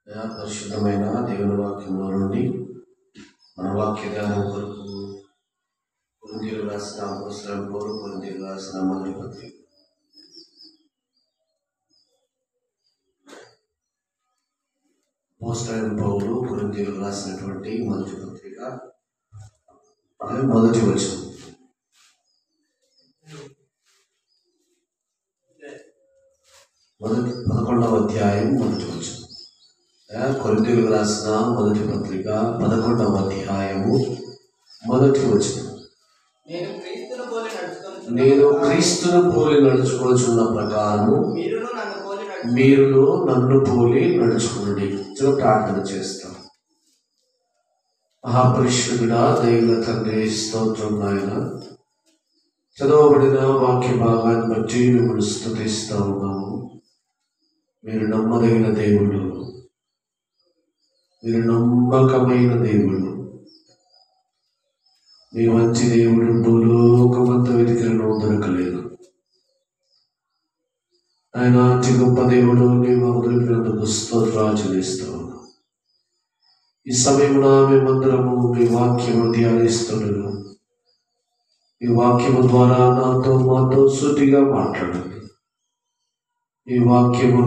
పరిశుద్ధమైన దేవుని వాక్యంలో నుండి మన వాక్య ధ్యానం కొరకు కొరింథీయులకు రాసిన అపోస్తలుడైన పౌలు కొరింథీయులకు రాసిన మొదటి పత్రిక. అపోస్తలుడైన పౌలు కొరింథీయులకు రాసినటువంటి మొదటి పత్రిక మొదటి వచనం. మొదటి 11వ అధ్యాయం మొదటి వచనం. కొరింథీయులకు రాసిన మొదటి పత్రిక 11వ అధ్యాయము మొదటి వచనం. నేను క్రీస్తును పోలి నడుచుకొనుచున్న ప్రకారము మీరును నన్ను పోలి నడుచుకునుడి. ప్రార్థన చేస్తాం. మహాపరిశుద్ధుడా, దైవ తండ్రి, స్తోత్రం నాయన. చదవబడిన వాక్య భాగాన్ని బట్టి మిమ్మల్ని స్తుతిస్తా ఉన్నాము. మీరు నమ్మదగిన దేవుడు, మీరు నమ్మకమైన దేవుడు. మీ మంచి దేవుడు భూలోకమంతా వెతికిన దొరకలేదు. ఆయన అతి గొప్ప దేవుడు. మేము దొరికినందుకు స్తోత్రాలు చెల్లిస్తాము. ఈ సమయమున మేమందరము మీ వాక్యము ధ్యానిస్తున్నాము. ఈ వాక్యము ద్వారా నాతో మాతో సూటిగా మాట్లాడండి. ఈ వాక్యము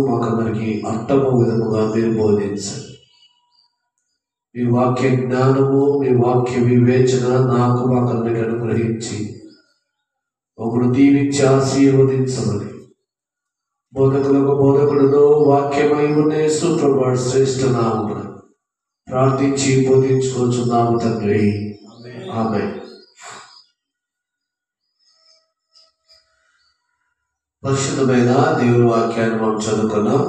మాకందరికి అర్థము విధముగా మీరు బోధించండి. మీ వాక్య జ్ఞానము, మీ వాక్య వివేచన మాకందరికి అనుగ్రహించి ఒకడు దీవించి ఆశీర్వదించమని బోధకులకు బోధకుడును వాక్యమై ఉన్న యేసుప్రభువు శ్రేష్ఠ నామమున ప్రార్థించి బోధించుకొనుచున్నాము తండ్రి. ఆమేన్. పరిశుద్ధమైన దేవుని వాక్యాన్ని మనం చదువుకున్నాం.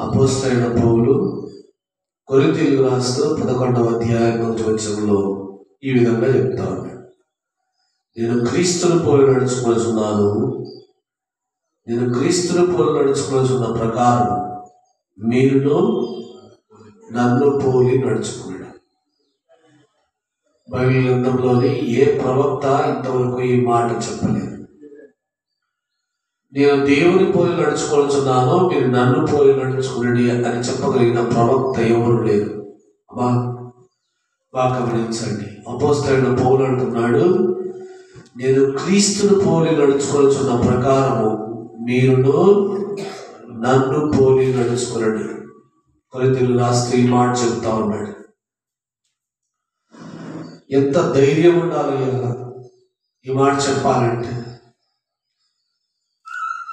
అపోస్తలుడైన పౌలు కొరింథీయులకు రాస్తూ 11వ అధ్యాయం మొదటి వచనంలో ఈ విధంగా చెప్తా ఉన్నాడు. నేను క్రీస్తును పోలి నడుచుకొనుచున్నాను. నేను క్రీస్తును పోలి నడుచుకొనుచున్న ప్రకారం మీరును నన్ను పోలి నడుచుకున్నాడు. బైబిల్ గ్రంథంలోని ఏ ప్రవక్త ఇంతవరకు ఈ మాట చెప్పలేదు. నేను దేవుని పోలి నడుచుకొనుచున్నాను, మీరు నన్ను పోలి నడుచుకునండి అని చెప్పగలిగిన ప్రవక్త ఎవరు లేరు. బాగా గమనించండి. అపోస్తలుడైన పౌలు అంటున్నాడు, నేను క్రీస్తును పోలి నడుచుకొనుచున్న ప్రకారము మీరును నన్ను పోలి నడుచుకునండి. కొరింథీయులకు రాస్తూ ఈ మాట చెప్తా ఉన్నాడు. ఎంత ధైర్యం ఉండాలి ఈ మాట చెప్పాలంటే.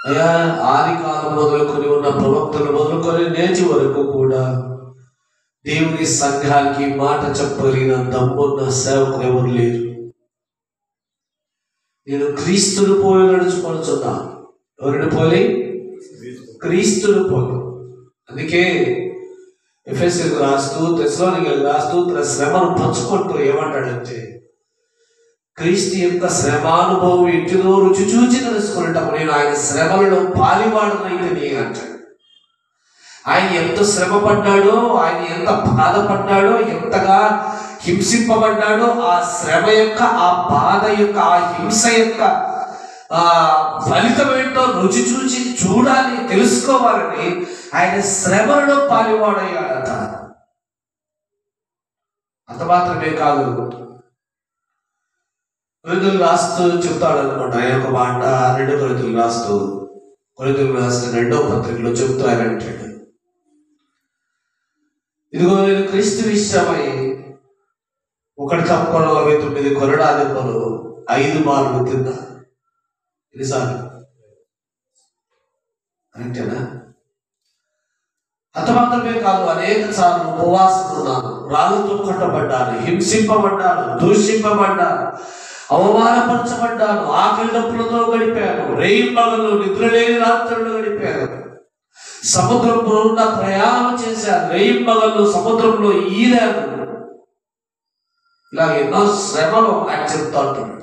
అయ్యా, ఆది కాలం మొదలుకొని ఉన్న ప్రవక్తలు మొదలుకొని నేటి వరకు కూడా దేవుని సంఘానికి మాట చెప్పగలిగిన దమ్మున్న సేవకులు ఎవరు లేరు. నేను క్రీస్తును పోలి నడుచుకొనుచున్నాను. ఎవరిని పోలి? క్రీస్తును పోలి. అందుకే ఎఫెసీయులకు రాస్తూ, తెస్సలోనికీయులకు రాస్తూ తన శ్రమను పంచుకుంటూ ఏమంటాడంటే, క్రీస్తు యొక్క శ్రమానుభవం ఇంటిలో రుచి చూచి తెలుసుకునేటప్పుడు నేను ఆయన శ్రమలలో పాలివాడనైతే అంటాడు. ఆయన ఎంత శ్రమ పడ్డాడో, ఆయన ఎంత బాధపడ్డాడో, ఎంతగా హింసింపబడ్డాడో, ఆ శ్రమ యొక్క, ఆ బాధ యొక్క, ఆ హింస యొక్క ఫలితం ఏంటో రుచి చూచి చూడాలి, తెలుసుకోవాలని ఆయన శ్రమలలో పాలివాడయ్యాడట. అంత మాత్రమే కాదు, కొరింథీయులకు రాస్తూ చెప్తాడు అనుకోండి. ఆయన ఒక మాట 2 కొరింథీయులకు రాస్తూ, కొరింథీయులకు రాసిన 2వ పత్రికలో చెప్తూ ఆయన అంటాడు, ఇదిగో నేను క్రీస్తు విషయమై ఒకటి తప్ప 49 కొరడాది పలు 5 మార్లు తిన్నా. ఎన్నిసార్లు? అంతేనా? అంత మాత్రమే కాదు, అనేక సార్లు ఉపవాసం ఉన్నాను, రాళ్ళతో కొట్టబడ్డాను, హింసింపబడ్డాను, దూషింపబడ్డాను, అవమానపరచబడ్డాను, ఆకలి దప్పులతో గడిపాను, రేయింబగళ్ళు నిద్రలేని రాత్రులు గడిపాను, సముద్రంలో ఉన్న ప్రయాణం చేశాను, రేయింబగళ్ళు సముద్రంలో ఈదాను. ఇలా ఎన్నో శ్రమలు ఆయన చెప్తా ఉంటున్నాడు.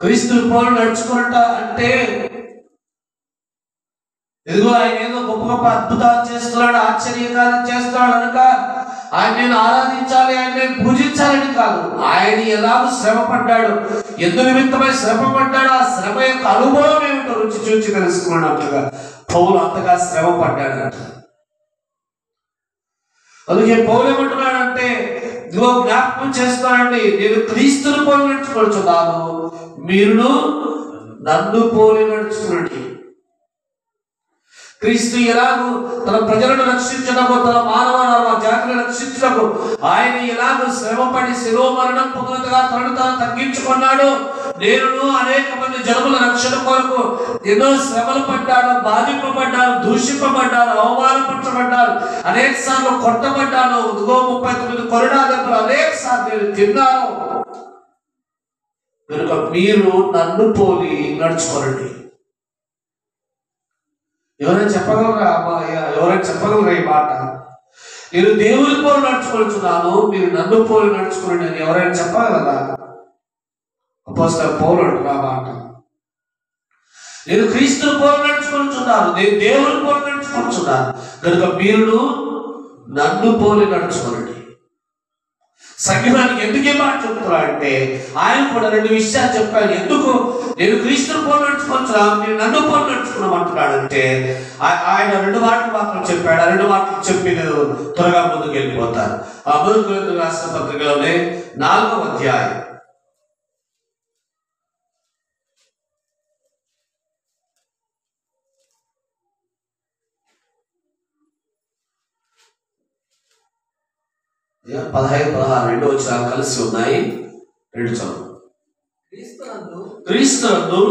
క్రీస్తు పోలి నడుచుకున్నట అంటే ఇదిగో ఆయన ఏదో గొప్ప గొప్ప అద్భుతాలు చేస్తున్నాడు, ఆశ్చర్యకార్యం చేస్తున్నాడు కనుక ఆయన నేను ఆరాధించాలి, ఆయన నేను పూజించాలని కాదు. ఆయన ఎలాగో శ్రమ పడ్డాడు, ఎందు నిమిత్తమై శ్రమ పడ్డాడు, ఆ శ్రమ యొక్క అనుభవం ఏమిటో రుచి చూచి తెలుసుకున్నట్లుగా పౌలు అంతగా శ్రమ పడ్డాడట. అందుకే పౌలు ఏమంటున్నాడంటే, ఇదిగో జ్ఞాపకం చేస్తున్నానండి, నేను క్రీస్తుని పోలి నడుచుకొనుచున్నాను, మీరు నన్ను పోలి నడుచుకునండి. క్రీస్తు ఎలాగూ తన ప్రజలను రక్షించడము, తన మానవ జాతిని రక్షించడము ఆయన ఎలాగో శ్రమపడి శిలువ మరణం పొందుగా తనను తాను తగ్గించుకున్నాడు, నేను అనేక మంది జనముల రక్షణ కొరకు ఎన్నో శ్రమలు పడ్డాను, బాధింపబడ్డాను, దూషింపబడ్డాను, అవమానపరచబడ్డాను, అనేక సార్లు కొట్టబడ్డాను, 39 కొరడా దెబ్బలు అనేక సార్లు నేను తిన్నాను. కనుక మీరు నన్ను పోలి నడుచుకోరండి. ఎవరైనా చెప్పగలరా ఎవరైనా చెప్పగలరా ఈ మాట? నేను దేవుని పోలి నడుచుకుంటున్నాను, మీరు నన్ను పోలి నడుచుకోండి అని ఎవరైనా చెప్పగలరా? అపోస్తలుడైన పౌలు అంటున్నా మాట. నేను క్రీస్తుని పోలి నడుచుకుంటున్నాను, నేను దేవుని పోలి నడుచుకుంటున్నాను, కనుక మీరు నన్ను పోలి నడుచుకోండి. సంఘానికి ఎందుకు ఏ మాట చెప్తున్నారు అంటే, ఆయన కూడా 2 విషయాలు చెప్పాడు. ఎందుకు నేను క్రీస్తుని పోలి నడుచుకుంటున్నాను, మీరు నన్ను పోలి నడుచుకున్నామంటున్నాడంటే ఆయన 2 మాటలు మాత్రం చెప్పాడు. ఆ 2 మాటలు చెప్పి నేను త్వరగా ముందుకు వెళ్ళిపోతాను. ఆ మొదటి కొరింథీయులకు రాసిన పత్రికలోనే 4వ అధ్యాయం 15, 16 2 వచనాలు కలిసి ఉన్నాయి. 2 చదువు. క్రీస్తునందు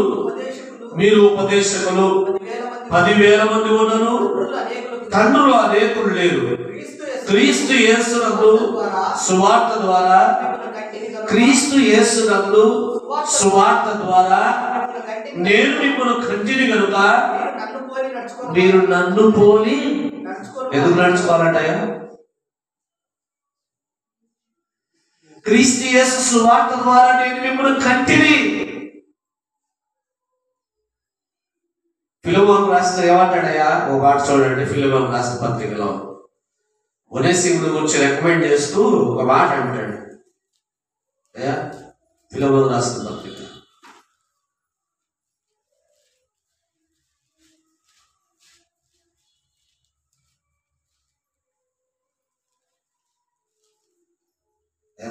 మీరు ఉపదేశకులు 10,000 మంది ఉన్నను, తండ్రులు అనేకులు లేరు. క్రీస్తు యేసునందు సువార్త ద్వారా, క్రీస్తు యేసునందు సువార్త ద్వారా నేను మిమ్మల్ని కంటిని కనుక మీరు నన్ను పోలి ఎందుకు నడుచుకోవాలంటాయా? క్రీస్తు యేసు సువార్త ద్వారా నేను మిమ్మల్ని కంటిని. ఫిలెమోను రాసిన ఏమంటాడయ్యా? ఓ మాట చూడండి, ఫిలెమోను రాసిన పత్రికలో ఒనేసిమును గురించి రికమెండ్ చేస్తూ ఒక మాట అంటాడు. అయ్యా ఫిలెమోను రాసిన పత్రిక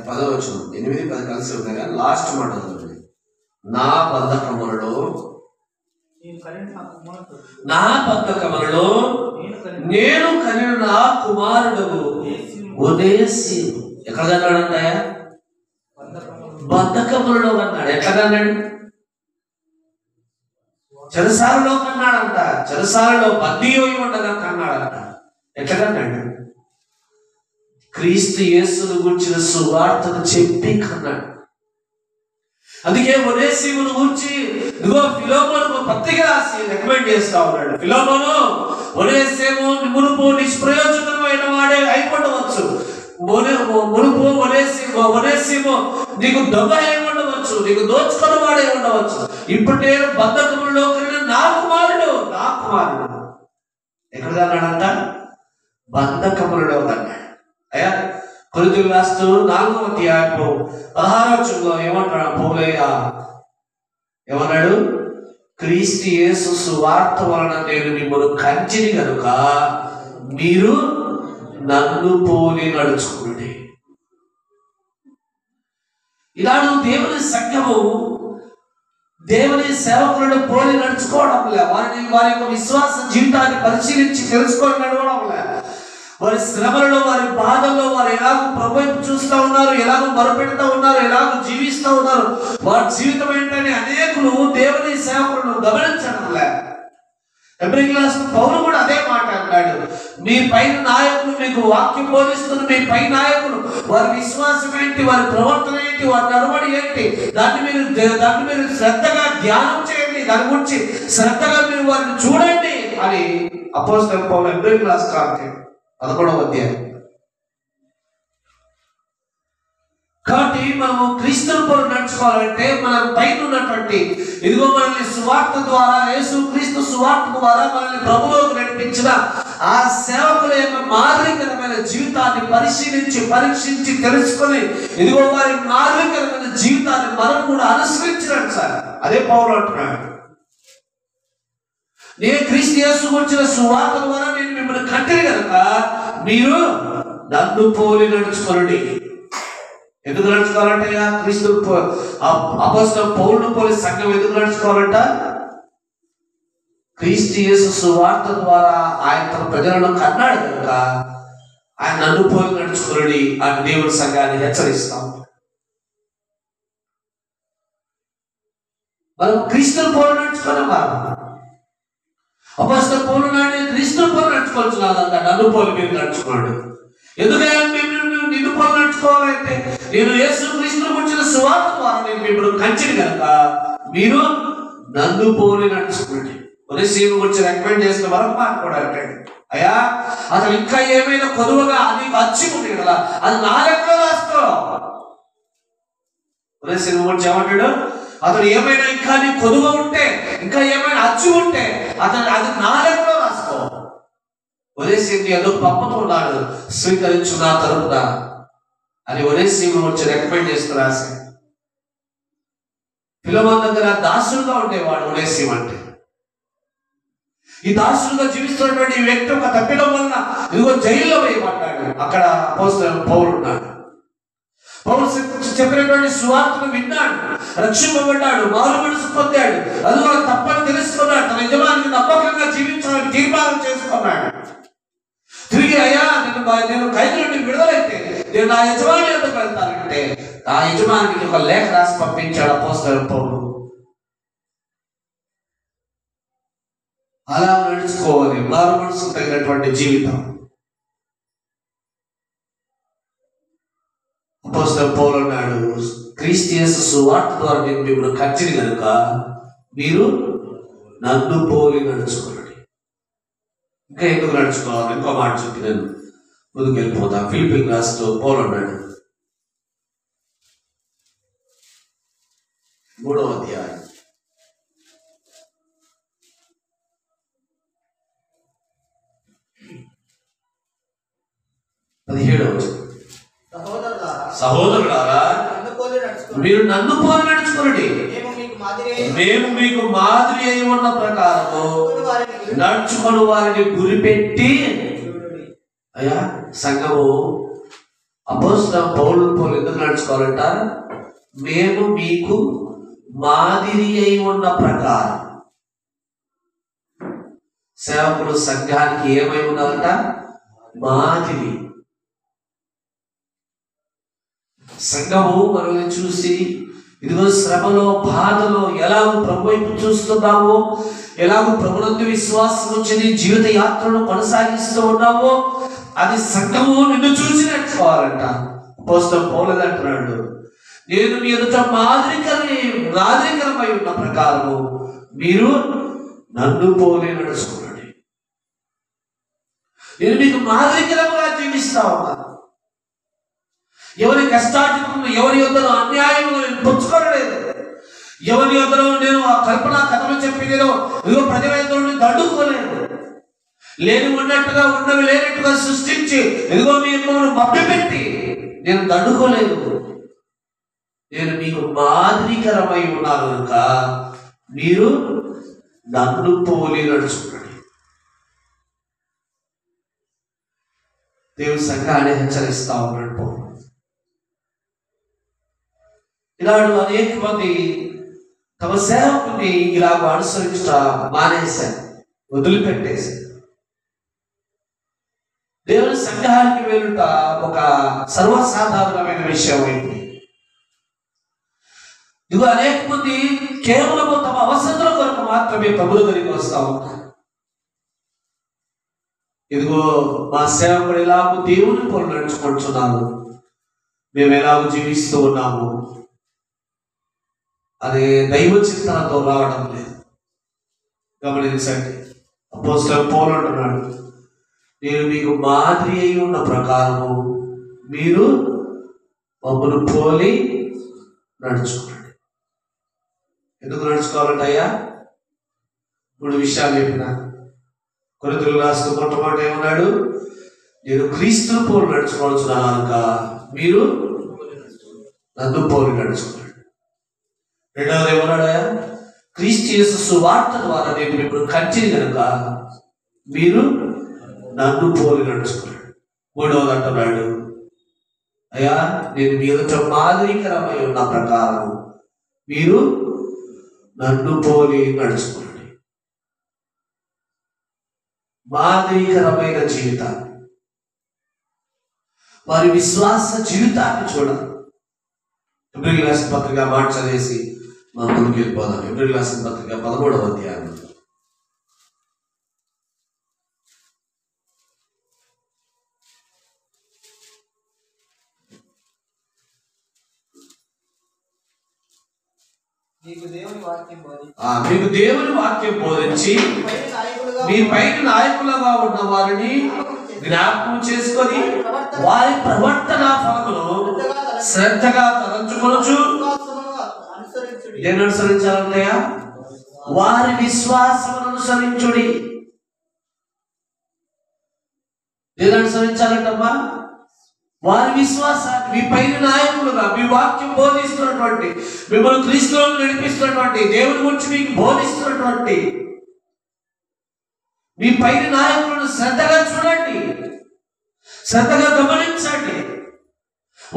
10వ వచనం 8, 10 కలిసి ఉన్నాయి కానీ లాస్ట్ మాట చదవండి. నా బద్ధకములలో నేను కనిన నా కుమారుడు ఒనేసిము. ఎక్కడ కన్నాడంటాయా? బద్ధకములలో కన్నాడు. ఎట్లా కన్నాడు? చెరసాలలో కన్నాడంట. చెరసాలలో బందీ అయి ఉండగా కన్నాడంట. ఎట్లా కన్నాడు? క్రీస్తు యేసును గురించిన సువార్తను చెప్పి కన్నాడు. అందుకే ఒనేసిమును గురించి ఇదిగో ఫిలెమోనుకు పత్రిక రాసి రికమెండ్ చేస్తా ఉన్నాడు. ఫిలెమోను, ఒనేసిము మునుపు నిష్ప్రయోజకమైన వాడే అయిపోవచ్చు, మునుపు ఒనేసిము నీకు దొంగ అయి ఉండవచ్చు, నీకు దోచుకున్న వాడే ఉండవచ్చు, ఇప్పుడు నేను బద్ధకములో నా కుమారుడు. ఎక్కడ కన్నాడంట? బంధకములలో కన్నాడు. అయ్యా కొరింథీయులకు రాస్తూ 4వ అధ్యాయం 16వ వచనంలో ఏమంటాడు పౌలయ్య? ఏమన్నాడు? క్రీస్తు యేసు సువార్త వలన నేను మిమ్మల్ని కంచిని కనుక మీరు నన్ను పోలి నడుచుకోండి. ఈనాడు దేవుని సంఘము దేవుని సేవకులను పోలి నడుచుకోవడం లే. వారి యొక్క విశ్వాస జీవితాన్ని పరిశీలించి తెలుసుకొని నడవడం లే. వారి శ్రమలలో, వారి బాధల్లో వారు ఎలాగో ప్రభువు చూస్తూ ఉన్నారు, ఎలాగో మొరపెడుతూ ఉన్నారు, ఎలాగో జీవిస్తూ ఉన్నారు. వారి జీవితం ఏంటని అనేకులు దేవుని సేవకులను గమనించడం లే. ఎబ్రిల్ రాసిన పౌలు కూడా అదే మాట అన్నాడు. మీ పైన నాయకులు మీకు వాక్యం బోధిస్తున్న మీ పై నాయకులు వారి విశ్వాసం ఏంటి, వారి ప్రవర్తన ఏంటి, వారి నడవడి ఏంటి, దాన్ని మీరు శ్రద్ధగా ధ్యానం చేయండి, దాని గురించి శ్రద్ధగా మీరు వారిని చూడండి అని అపోస్తలుడైన పౌలు ఎబ్రిల్ రాసిన 11వ అధ్యాయం. కాబట్టి మనము క్రీస్తుని పోలి నడుచుకోవాలంటే మనం పైన ఉన్నటువంటి ఇదిగో మనల్ని సువార్త ద్వారా, యేసు క్రీస్తు సువార్త ద్వారా మనల్ని ప్రభువులోకి నడిపించిన ఆ సేవకుల యొక్క మాదిరికరమైన జీవితాన్ని పరీక్షించి తెలుసుకొని ఇదిగో వారి మాదిరికరమైన జీవితాన్ని మనం కూడా అనుసరించినట్టు సార్. అదే పౌలు అంటున్నాడు, నేను క్రీస్తు యేసు వచ్చిన సువార్త ద్వారా నేను మిమ్మల్ని కట్టిన కనుక మీరు నన్ను పోలి నడుచుకోండి. ఎందుకు నడుచుకోవాలంటే క్రీస్తు అపోస్తలుడైన పౌలును పోలి సంఘం ఎందుకు నడుచుకోవాలంట? క్రీస్తు యేసు సువార్త ద్వారా ఆయన తన ప్రజలను కన్నాడు కనుక ఆయన నన్ను పోలి నడుచుకోండి అని దేవుడి సంఘాన్ని హెచ్చరిస్తాం. మనం క్రీస్తుని పోలి నడుచుకునే వారు. అపోస్తలుడైన పౌలు నాడు క్రీస్తుని పోలి నడుచుకోవాల్సినాదంట, నన్ను పోలి మీరు నడుచుకోండి. ఎందుకైనా మేము నిన్ను పోలి నడుచుకోవాలంటే నేను యేసు క్రీస్తుని గురించిన సువార్త ద్వారా నేను మిమ్మల్ని కంచిని కనుక మీరు నన్ను పోలి నడుచుకోండి. ఒనేసిము గురించి రికమెండ్ చేసిన వరకు మాట కూడా అంటాడు, అయ్యా అతను ఇంకా ఏమైనా కొదువగా నీకు అచ్చి ఉంది కదా, అది నా లెక్కలో రాసుకో. ఒనేసిము గురించి ఏమంటాడు, అతను ఏమైనా ఇంకా నీ కొదువ ఉంటే, ఇంకా ఏమైనా అచ్చి ఉంటే అతను అది నా లెక్కలో రాసుకో. ఒనేసిము ఎందుకు పంపుతున్నాడు, స్వీకరించు నా తరపున అని ఒనేసిము గురించి రికమెండ్ చేస్తూ రాసి. ఫిలమోను దగ్గర దాసులుగా ఉండేవాడు ఒనేసిము అంటే. ఈ దాసులుగా జీవిస్తున్నటువంటి ఈ వ్యక్తి ఒక తప్పిడం వలన ఇదిగో జైల్లో వేయబడ్డాడు. అక్కడ అపోస్తలుడైన పౌలు ఉన్నాడు. పౌలు చెప్పినటువంటి సువార్తను విన్నాడు, రక్షింపబడ్డాడు, మారు మనసు పొందాడు. అందులో తప్పని తెలుసుకున్నాడు, తన యజమానికి నమ్మకంగా జీవించాలని తీర్మానం చేసుకున్నాడు. తిరిగి అయ్యా నేను ఖైదు నుండి విడుదలైతే నేను నా యజమాని ఎందుకు వెళ్తానంటే ఆ యజమానికి ఒక లేఖ రాసి పంపించాడు అపోస్తలుడైన పౌలు. అలా నడుచుకోవాలి మారు మనసుకు తగినటువంటి జీవితం. అపోస్తలుడైన పౌలు అన్నాడు, క్రీస్తు యేసు సువార్త ద్వారా నేను మిమ్మల్ని కచ్చిని కనుక మీరు నన్ను పోలి నడుచుకోండి. ఇంకా ఎందుకు నడుచుకోవాలి? ఇంకో మాట చెప్పి నేను ముందుకు వెళ్ళిపోతా. ఫిలిప్పీయులకు రాస్తూ పౌలు అన్నాడు, 3వ అధ్యాయం 17వ వచనం, సహోదరులారా మీరు నన్ను పోలి నడుచుకోండి, మేము మీకు మాదిరి అయి ఉన్న ప్రకారము నడుచుకొని వారిని గురిపెట్టి. అయ్యా సంఘము అపోస్తలుడైన పౌలు పోలి ఎందుకు నడుచుకోవాలంట? మేము మీకు మాదిరి అయి ఉన్న ప్రకారం. సేవకుడు సంఘానికి ఏమై ఉండాలంట? మాదిరి. సంఘము మనల్ని చూసి ఇదిగో శ్రమలో బాధలో ఎలాగో ప్రభు వైపు చూస్తున్నావో, ఎలాగో ప్రభునందు విశ్వాసం వచ్చి నీ జీవిత యాత్రను కొనసాగిస్తూ ఉన్నావో అది సంఘము నిన్ను చూసి నడుచుకోవాలంట. అపోస్తలుడైన పౌలు అంటున్నాడు, నేను మీ ఎదుట మాదిరికరమై ఉన్న ప్రకారము మీరు నన్ను పోలి నడుచుకోండి. నేను మీకు మాదిరికరంగా జీవిస్తా ఉన్నాను. ఎవరి కష్టార్జితము ఎవరి యొద్దలో అన్యాయము నేను పుచ్చుకోలేదు. ఎవరి యొద్దలో నేను ఆ కల్పన కథలు చెప్పి నేను ఇదిగో ప్రజల యొద్దలో దండుకోలేదు. లేని ఉన్నట్టుగా ఉన్నవి లేనట్టుగా సృష్టించి ఇదిగో మిమ్మల్ని మభ్యపెట్టి నేను దండుకోలేదు. నేను మీకు మాదిరికరమై ఉన్నాను కనుక మీరు నన్ను పోలి నడుచుకోండి. దేవుని సంఘాన్ని హెచ్చరిస్తా ఉన్నాడు పౌలు. ఇలాంటి అనేక మంది తమ సేవకుని ఇలాగ అనుసరించడం మానేశారు, వదిలిపెట్టేశారు. దేవుని సంఘానికి వెళ్ళుట ఒక సర్వసాధారణమైన విషయం అయింది. ఇదిగో అనేక మంది కేవలం తమ అవసరాల కొరకు మాత్రమే ప్రభువు దగ్గరికి వస్తా ఉంటారు. ఇదిగో మా సేవకుడు ఎలాగో దేవుని పోలి నడుచుకుంటున్నాను, మేము ఎలాగో జీవిస్తూ ఉన్నాము అదే దైవ చింతనతో రావడం లేదు. గమనించండి, అపోస్తలుడైన పౌలు అంటున్నాడు, నేను మీకు మాదిరి అయి ఉన్న ప్రకారము మీరు మమ్మల్ని పోలి నడుచుకోండి. ఎందుకు నడుచుకోవాలంటే అయ్యా 3 విషయాలు చెప్పిన. కొరింథీయులకు రాసిన మొట్టమొదటి ఏమన్నాడు? నేను క్రీస్తును పోలి నడుచుకోవాల్సిన కనుక మీరు నన్ను పోలి నడుచుకున్నాడు. రెండవది ఏమన్నాడా? క్రీస్తు యేసు సువార్త ద్వారా నేను ఇప్పుడు కంచిని కనుక మీరు నన్ను పోలి నడుచుకున్నాడు. మూడవది అంటున్నాడు, అయ్యా నేను మీ ఎదుట మాదిరికరమై ఉన్న ప్రకారం మీరు నన్ను పోలి నడుచుకోండి. మాదిరికరమైన జీవితాన్ని, వారి విశ్వాస జీవితాన్ని చూడాలి. ఎబ్రిల్ రాసిన పత్రిక మాట చదివేసి మనం ముందుకు వెళ్ళిపోదాం. ఎబ్రిల్ రాసిన పత్రిక 13వ అధ్యాయం. మీకు దేవుని వాక్యం బోధించి మీ పైన నాయకులుగా ఉన్న వారిని జ్ఞాపకం చేసుకొని వారి ప్రవర్తన ఫలమును శ్రద్ధగా తలంచుకొనుచు దేని అనుసరించాలన్నయ్యా? వారి విశ్వాసమును అనుసరించుడి. దేని అనుసరించాలంటమ్మా? వారి విశ్వాసాన్ని, మీ పైన నాయకులుగా మీ వాక్యం బోధిస్తున్నటువంటి, మిమ్మల్ని క్రీస్తులో నడిపిస్తున్నటువంటి, దేవుని గురించి మీకు బోధిస్తున్నటువంటి మీ పైన నాయకులను శ్రద్ధగా చూడండి, శ్రద్ధగా గమనించండి.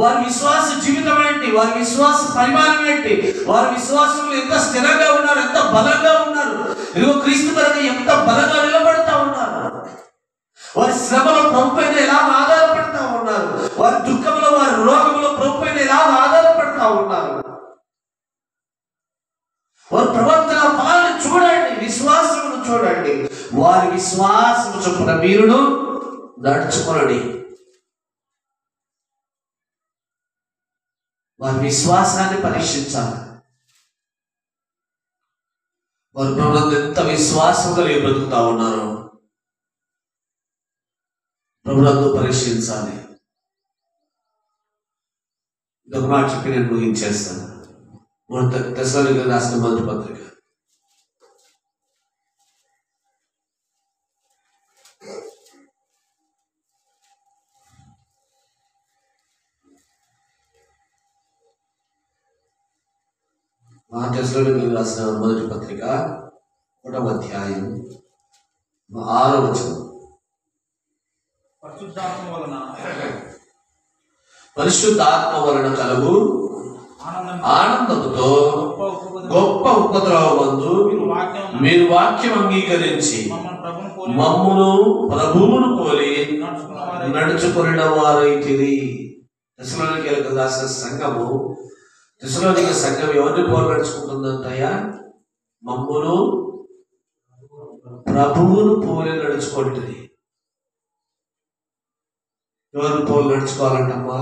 వారి విశ్వాస జీవితం ఏంటి, వారి విశ్వాస పరిమాణం ఏంటి, వారి విశ్వాసంలో ఎంత స్థిరంగా ఉన్నారు, ఎంత బలంగా ఉన్నారు, ఇదిగో క్రీస్తు కొరకు ఎంత బలంగా నిలబడతా ఉన్నారు, వారి శ్రమలో ప్రభు పైన ఎలా ఆధారపడతా ఉన్నారు, వారి దుఃఖంలో వారి రోగంలో ప్రభు పైన ఎలా ఆధారపడతా ఉన్నారు. వారి ప్రవర్తన ఫలాన్ని చూడండి, విశ్వాసమును చూడండి. వారి విశ్వాసము చొప్పున మీరును నడుచుకొనండి. వారి విశ్వాసాన్ని పరీక్షించాలి. వారు ప్రభునందు ఎంత విశ్వాసం కలిగి బ్రతుకుతా ఉన్నారు, ప్రభునందు పరీక్షించాలి. ఇదొక మాట చెప్పి నేను ముగించేస్తాను. తెస్సలోనికీయులకు రాసిన మొదటి పత్రిక 1వ అధ్యాయం 6వ వచనం. పరిశుద్ధాత్మ వలన కలుగు ఆనందముతో గొప్ప ఉపద్రవమందు మీరు వాక్యం అంగీకరించి మమ్మును ప్రభువును పోలి నడుచుకొనిన వారైతిరి. తెస్సలోనికీయులకు రాసిన సంఘము, తెస్సలోనిక సంఘం ఎవరిని పోలి నడుచుకుంటుందంటయ్యా? మమ్మును ప్రభువును పోలి నడుచుకుంటుంది. ఎవరిని పోలి నడుచుకోవాలంటమ్మా?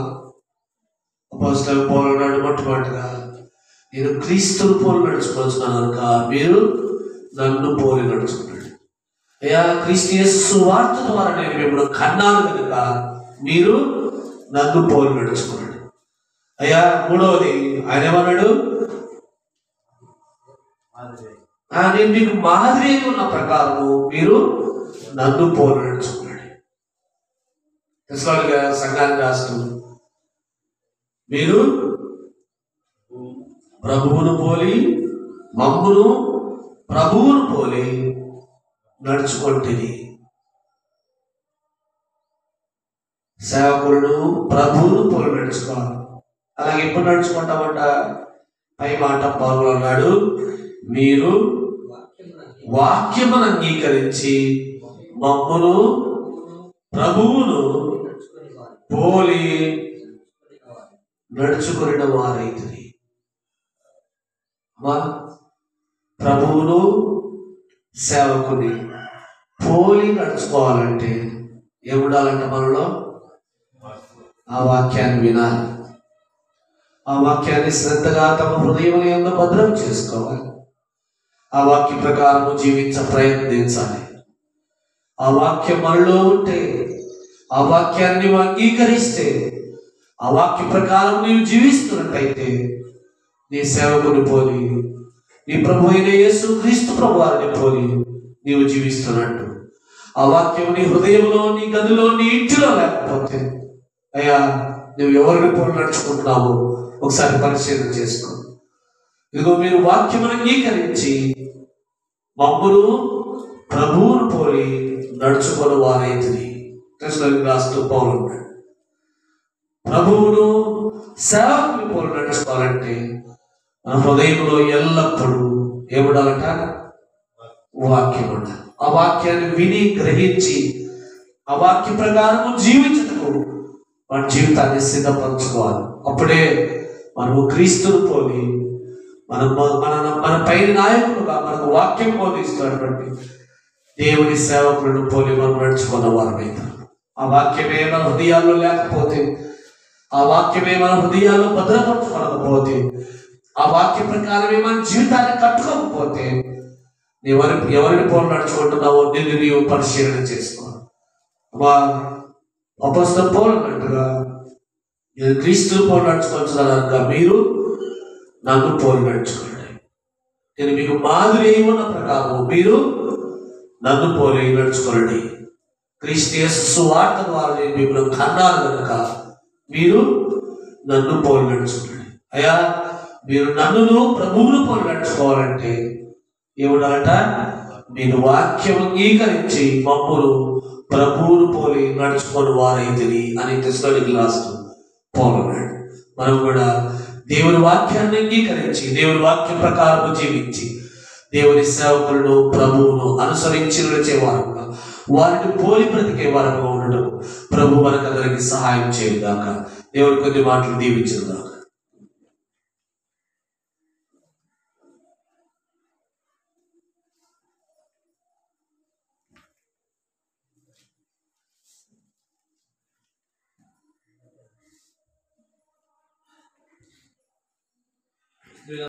అపోస్తలుల పోలి ఉన్నాడు. మొట్టమొదటిగా నేను క్రీస్తును పోలి నడుచుకోవాల్సిన కనుక మీరు నన్ను పోలి నడుచుకున్నాడు. అయ్యా క్రీస్తు యేసు సువార్త ద్వారా నేను మిమ్మల్ని కన్నాను కనుక మీరు నన్ను పోలి నడుచుకున్నాడు. అయ్యా మూడవది ఆయన ఏమన్నాడు? నేను మీకు మాదిరి ఉన్న ప్రకారము మీరు నన్ను పోలి నడుచుకున్నాడు. తెస్సలోనిక సంఘాన్ని రాస్తూ మీరు ప్రభువును పోలి మమ్మును ప్రభువును పోలి నడుచుకుంటుంది. సేవకులను ప్రభువును పోలి నడుచుకోవాలి. అలాగే ఎప్పుడు నడుచుకుంటామంట? పై మాట పౌలు అన్నాడు, మీరు వాక్యమును అంగీకరించి మమ్మును ప్రభువును పోలి నడుచుకున్న వారైతుంది. ప్రభువును సేవకుని పోలి నడుచుకోవాలంటే ఏముండాలంటే మనలో ఆ వాక్యాన్ని వినాలి, ఆ వాక్యాన్ని శ్రద్ధగా తమ హృదయం యందు భద్రం చేసుకోవాలి, ఆ వాక్య ప్రకారం జీవించ ప్రయత్నించాలి. ఆ వాక్యం మనలో ఉంటే, ఆ వాక్యాన్ని అంగీకరిస్తే, ఆ వాక్య ప్రకారం నీవు జీవిస్తున్నట్టయితే నీ సేవకుని పోలి, నీ ప్రభు అయిన యేసు క్రీస్తు ప్రభు వారిని పోలి నీవు జీవిస్తున్నట్టు. ఆ వాక్యం నీ హృదయంలో, నీ గదిలో, నీ ఇంటిలో లేకపోతే అయ్యా నువ్వు ఎవరిని పోలి నడుచుకుంటున్నావో ఒకసారి పరిశీలన చేసుకో. ఇదిగో మీరు వాక్యమును అంగీకరించి మమ్మును ప్రభువును పోలి నడుచుకొని వారైతిరి. రాస్తూ పౌలు ప్రభువును సేవకుని పోలి నడుచుకోవాలంటే మన హృదయంలో ఎల్లప్పుడూ ఏముండాలంట? వాక్యం ఉండాలి. ఆ వాక్యాన్ని విని గ్రహించి ఆ వాక్య ప్రకారము జీవించటకు మన జీవితాన్ని సిద్ధపరచుకోవాలి. అప్పుడే మనము క్రీస్తును పోలి మన పైన నాయకులుగా మనకు వాక్యం బోధిస్తున్నటువంటి దేవుని సేవకులను పోలి మనం నడుచుకున్న వారమైతే ఆ వాక్యమే మన హృదయాల్లో లేకపోతే, ఆ వాక్యమే మన హృదయాల్లో భద్రపరచుకోకపోతే, ఆ వాక్య ప్రకారమే మన జీవితాన్ని కట్టుకోకపోతే ఎవరిని పోలి నడుచుకుంటున్నావో నిన్ను నీవు పరిశీలన చేసుకో. అపోస్తలుడు పౌలు అన్నట్టుగా నేను క్రీస్తును పోలి నడుచుకుంటున్నాను, మీరు నన్ను పోలి నడుచుకోండి. నేను మీకు మాదిరి ఉన్న ప్రకారం మీరు నన్ను పోలి నడుచుకోండి. క్రీస్తు యేసు సువార్త ద్వారా నేను మిమ్మల్ని కన్నాను కనుక మీరు నన్ను పోలి నడుచుకోండి. అయ్యా మీరు నన్నును ప్రభువును పోలి నడుచుకోవాలంటే ఏముండాలంట? మీరు వాక్యం అంగీకరించి మమ్మును ప్రభువును పోలి నడుచుకొని వారైతిరి అని తెస్సలోనికీయులకు రాస్తూ పౌలు అన్నాడు. మనం కూడా దేవుని వాక్యాన్ని అంగీకరించి దేవుని వాక్యం ప్రకారం జీవించి దేవుని సేవకులను ప్రభువును అనుసరించి నడిచేవారుగా వారిని పోలి బ్రతికే వారుగా ఉండడం ప్రభు మనకందరికి సహాయం చేయగాక. దేవుని కొన్ని మాటలు దీవించుగాక.